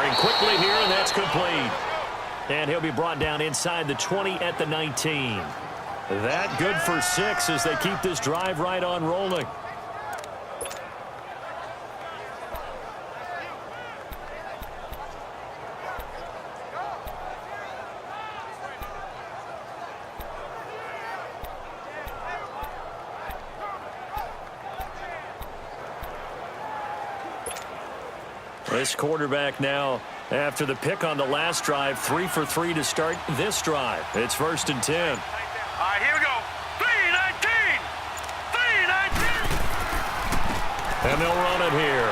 Firing quickly here, and that's complete. And he'll be brought down inside the 20 at the 19. That good for 6 as they keep this drive right on rolling. This quarterback now, after the pick on the last drive, 3 for 3 to start this drive. It's 1st and 10. All right, here we go. 3-19. 3-19. And they'll run it here.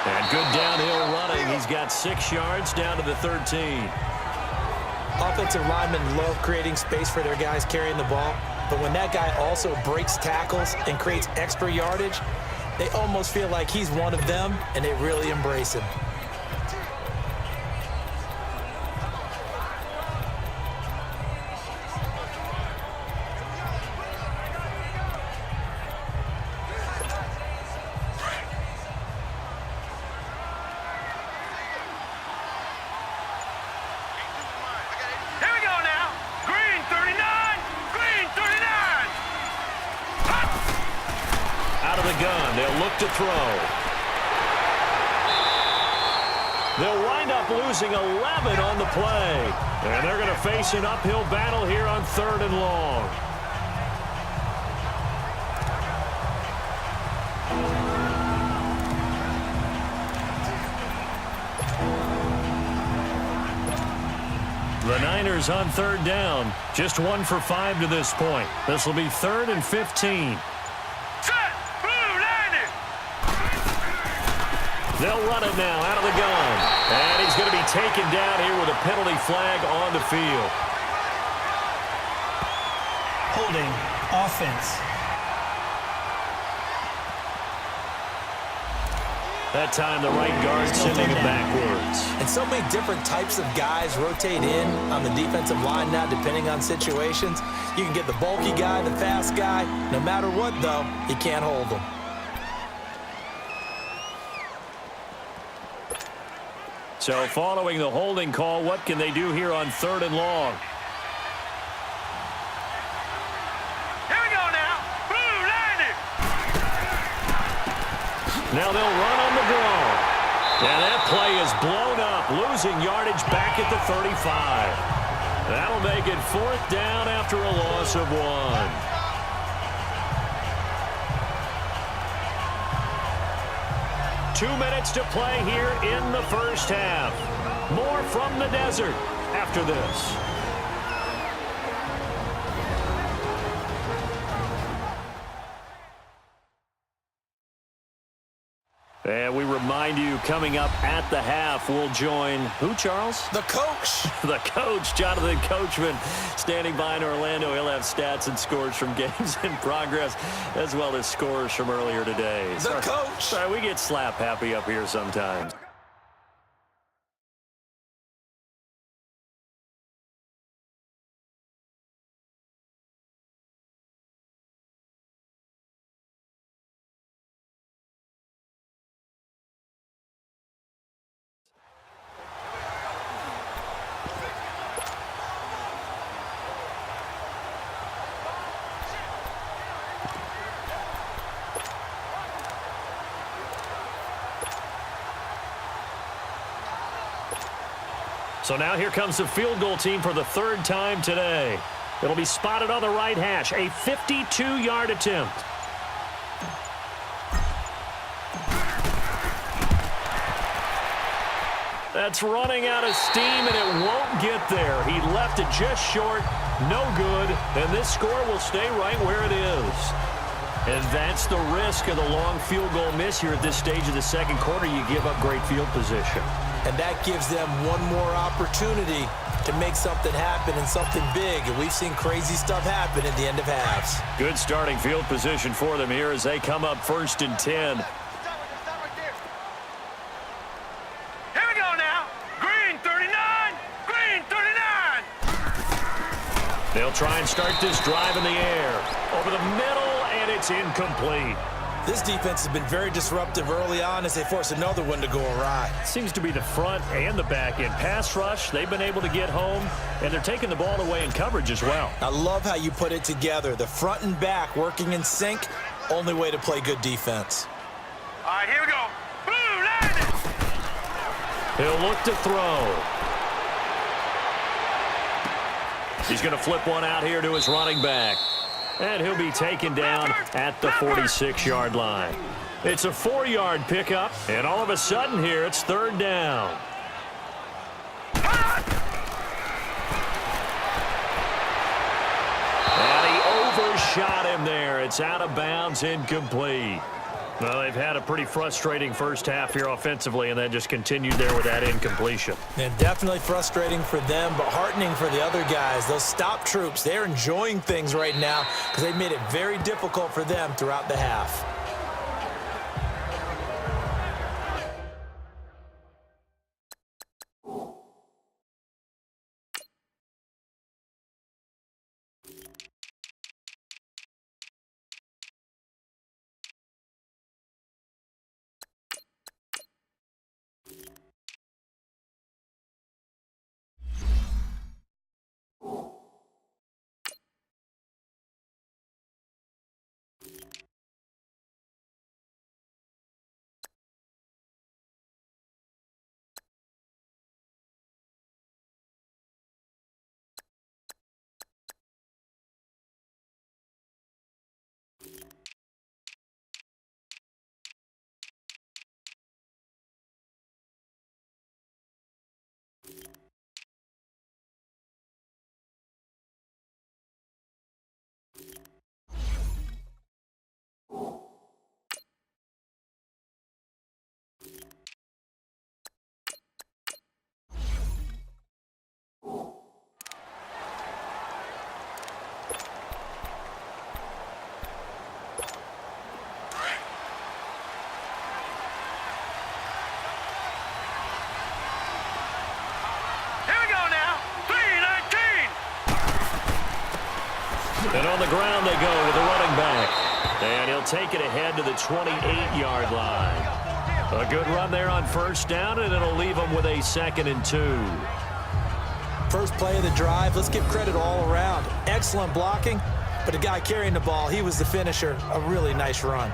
And good downhill running. He's got 6 yards down to the 13. Offensive linemen love creating space for their guys carrying the ball. But when that guy also breaks tackles and creates extra yardage, they almost feel like he's one of them, and they really embrace him. Here we go now. Green 39. Green 39. Out of the gun, they'll look to throw. They'll wind up losing 11 on the play. And they're going to face an uphill battle here on 3rd and long. The Niners on 3rd down. Just 1 for 5 to this point. This will be 3rd and 15. They'll run it now out of the gun. And he's going to be taken down here with a penalty flag on the field. Holding offense. That time the right guard sending it backwards. And so many different types of guys rotate in on the defensive line now, depending on situations. You can get the bulky guy, the fast guy. No matter what, though, you can't hold them. So following the holding call, what can they do here on 3rd and long? Here we go now. Blue 90. Now they'll run on the draw. And that play is blown up, losing yardage back at the 35. That'll make it 4th down after a loss of 1. 2 minutes to play here in the first half. More from the desert after this. And we remind you, coming up at the half, we'll join who, Charles? The coach. The coach, Jonathan Coachman, standing by in Orlando. He'll have stats and scores from games in progress, as well as scores from earlier today. The coach. Sorry, we get slap happy up here sometimes. So now here comes the field goal team for the 3rd time today. It'll be spotted on the right hash. A 52-yard attempt. That's running out of steam, and it won't get there. He left it just short. No good. And this score will stay right where it is. And that's the risk of the long field goal miss here at this stage of the 2nd quarter. You give up great field position. And that gives them one more opportunity to make something happen and something big. And we've seen crazy stuff happen at the end of halves. Good starting field position for them here as they come up 1st and 10. Here we go now. Green 39. Green 39. They'll try and start this drive in the air. Over the middle, and it's incomplete. This defense has been very disruptive early on as they force another one to go awry. Seems to be the front and the back end. Pass rush, they've been able to get home, and they're taking the ball away in coverage as well. I love how you put it together. The front and back working in sync, only way to play good defense. All right, here we go. Boom, landed. He'll look to throw. He's going to flip one out here to his running back. And he'll be taken down at the 46-yard line. It's a 4-yard pickup, and all of a sudden here it's third down. And he overshot him there. It's out of bounds, incomplete. Well, they've had a pretty frustrating first half here offensively, and then just continued there with that incompletion. And definitely frustrating for them, but heartening for the other guys. Those stop troops, they're enjoying things right now because they've made it very difficult for them throughout the half. And on the ground they go to the running back. And he'll take it ahead to the 28-yard line. A good run there on first down, and it'll leave them with a 2nd and 2. First play of the drive, let's give credit all around. Excellent blocking, but the guy carrying the ball, he was the finisher. A really nice run.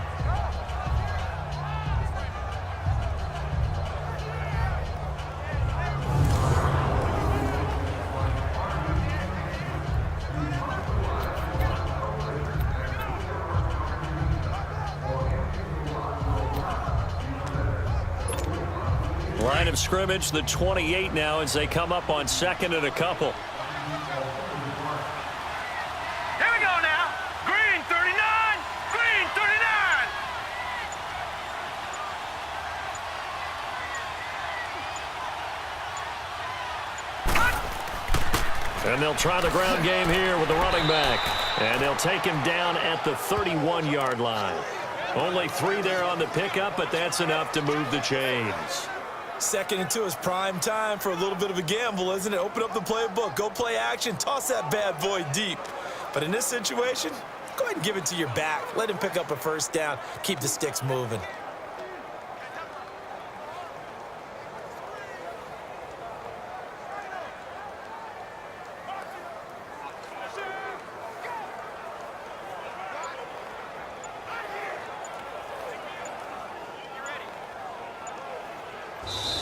Line of scrimmage, the 28 now as they come up on 2nd and a couple. Here we go now. Green 39. Green 39. And they'll try the ground game here with the running back. And they'll take him down at the 31-yard line. Only 3 there on the pickup, but that's enough to move the chains. 2nd and 2 is prime time for a little bit of a gamble, isn't it? Open up the playbook, go play action, toss that bad boy deep. But in this situation, go ahead and give it to your back. Let him pick up a first down, keep the sticks moving.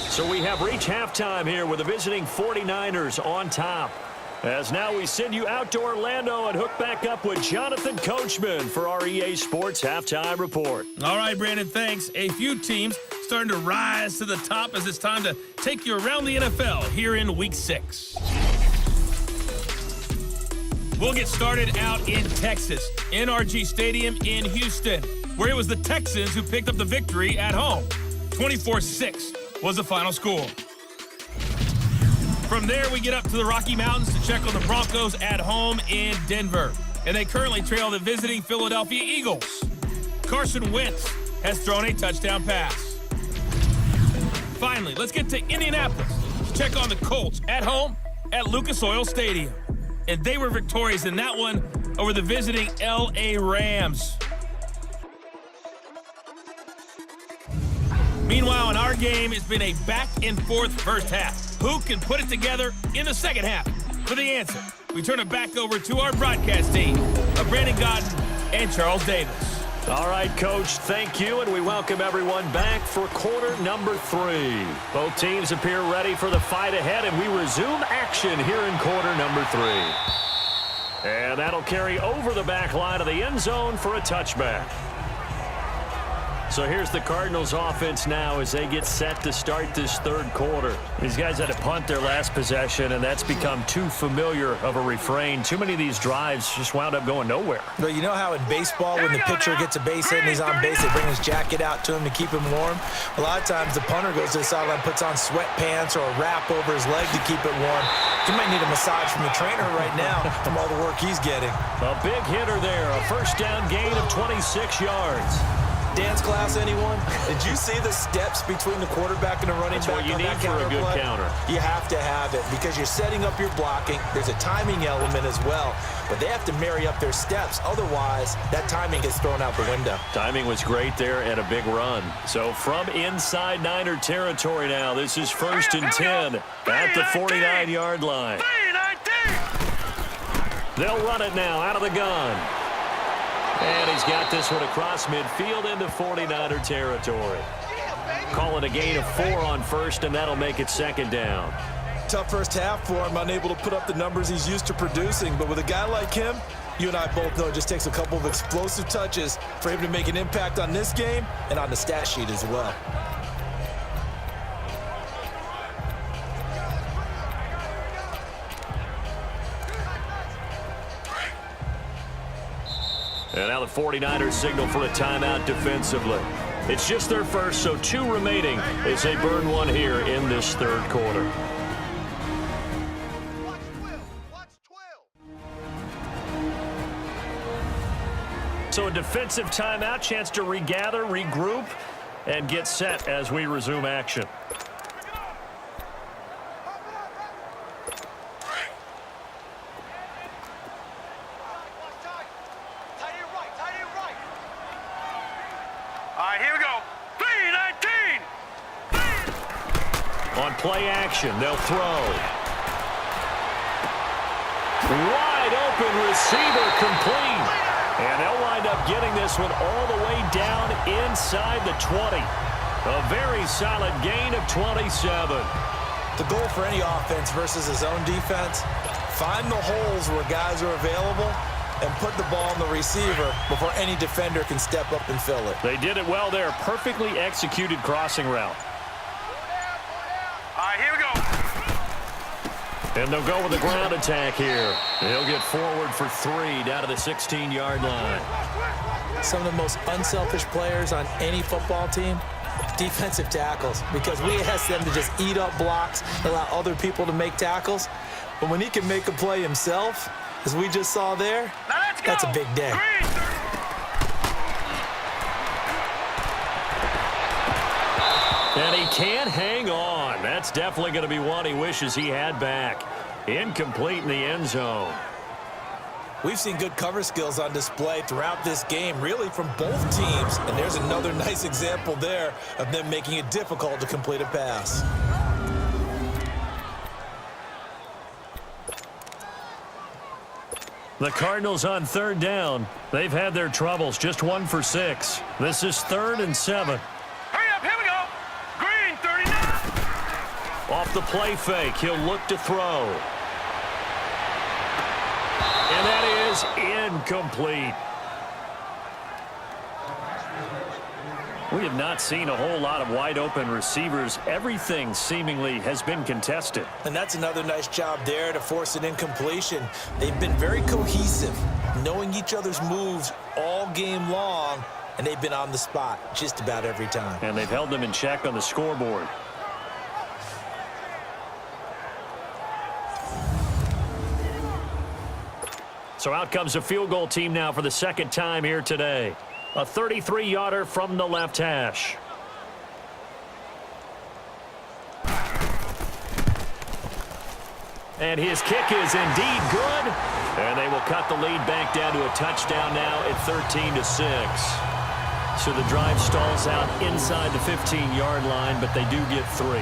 So we have reached halftime here with the visiting 49ers on top. As now we send you out to Orlando and hook back up with Jonathan Coachman for our EA Sports Halftime Report. All right, Brandon, thanks. A few teams starting to rise to the top as it's time to take you around the NFL here in Week 6. We'll get started out in Texas, NRG Stadium in Houston, where it was the Texans who picked up the victory at home. 24-6 was the final score. From there, we get up to the Rocky Mountains to check on the Broncos at home in Denver. And they currently trail the visiting Philadelphia Eagles. Carson Wentz has thrown a touchdown pass. Finally, let's get to Indianapolis to check on the Colts at home at Lucas Oil Stadium. And they were victorious in that one over the visiting LA Rams. Meanwhile, in our game, it's been a back-and-forth first half. Who can put it together in the second half? For the answer, we turn it back over to our broadcast team of Brandon Godden and Charles Davis. All right, Coach, thank you, and we welcome everyone back for quarter number 3. Both teams appear ready for the fight ahead, and we resume action here in quarter number 3. And that'll carry over the back line of the end zone for a touchback. So here's the Cardinals offense now as they get set to start this third quarter. These guys had to punt their last possession, and that's become too familiar of a refrain. Too many of these drives just wound up going nowhere. But you know how in baseball when the pitcher gets a base hit and he's on base, they bring his jacket out to him to keep him warm? A lot of times the punter goes to the sideline, puts on sweatpants or a wrap over his leg to keep it warm. He might need a massage from the trainer right now from all the work he's getting. A big hitter there, a first down gain of 26 yards. Dance class, anyone? Did you see the steps between the quarterback and the running That's back? what you on need that for a good play? counter. You have to have it because you're setting up your blocking. There's a timing element as well, but they have to marry up their steps. Otherwise, that timing gets thrown out the window. Timing was great there and a big run. So from inside Niner territory now, this is 1st and 10 at the 49-yard line. They'll run it now out of the gun. And he's got this one across midfield into 49er territory. Call it a gain of 4 on first, and that'll make it second down. Tough first half for him, unable to put up the numbers he's used to producing. But with a guy like him, you and I both know it just takes a couple of explosive touches for him to make an impact on this game and on the stat sheet as well. And now the 49ers signal for a timeout defensively. It's just their first, so 2 remaining as they burn one here in this third quarter. So a defensive timeout, chance to regather, regroup, and get set as we resume action. On play action, they'll throw. Wide open receiver complete. And they'll wind up getting this one all the way down inside the 20. A very solid gain of 27. The goal for any offense versus his own defense, find the holes where guys are available and put the ball on the receiver before any defender can step up and fill it. They did it well there. Perfectly executed crossing route. Here we go. And they'll go with the ground attack here. They'll get forward for 3 down to the 16-yard line. Some of the most unselfish players on any football team, defensive tackles, because we ask them to just eat up blocks, allow other people to make tackles. But when he can make a play himself, as we just saw there, that's a big day. And he can't hang on. That's definitely going to be one he wishes he had back. Incomplete in the end zone. We've seen good cover skills on display throughout this game, really from both teams. And there's another nice example there of them making it difficult to complete a pass. The Cardinals on 3rd down. They've had their troubles, just 1 for 6. This is 3rd and 7. Hurry up, here we go. Green, 39. Off the play fake, he'll look to throw. And that is incomplete. We have not seen a whole lot of wide open receivers. Everything seemingly has been contested. And that's another nice job there to force an incompletion. They've been very cohesive, knowing each other's moves all game long, and they've been on the spot just about every time. And they've held them in check on the scoreboard. So out comes a field goal team now for the 2nd time here today. A 33-yarder from the left hash. And his kick is indeed good. And they will cut the lead back down to a touchdown now at 13-6. So the drive stalls out inside the 15-yard line, but they do get 3.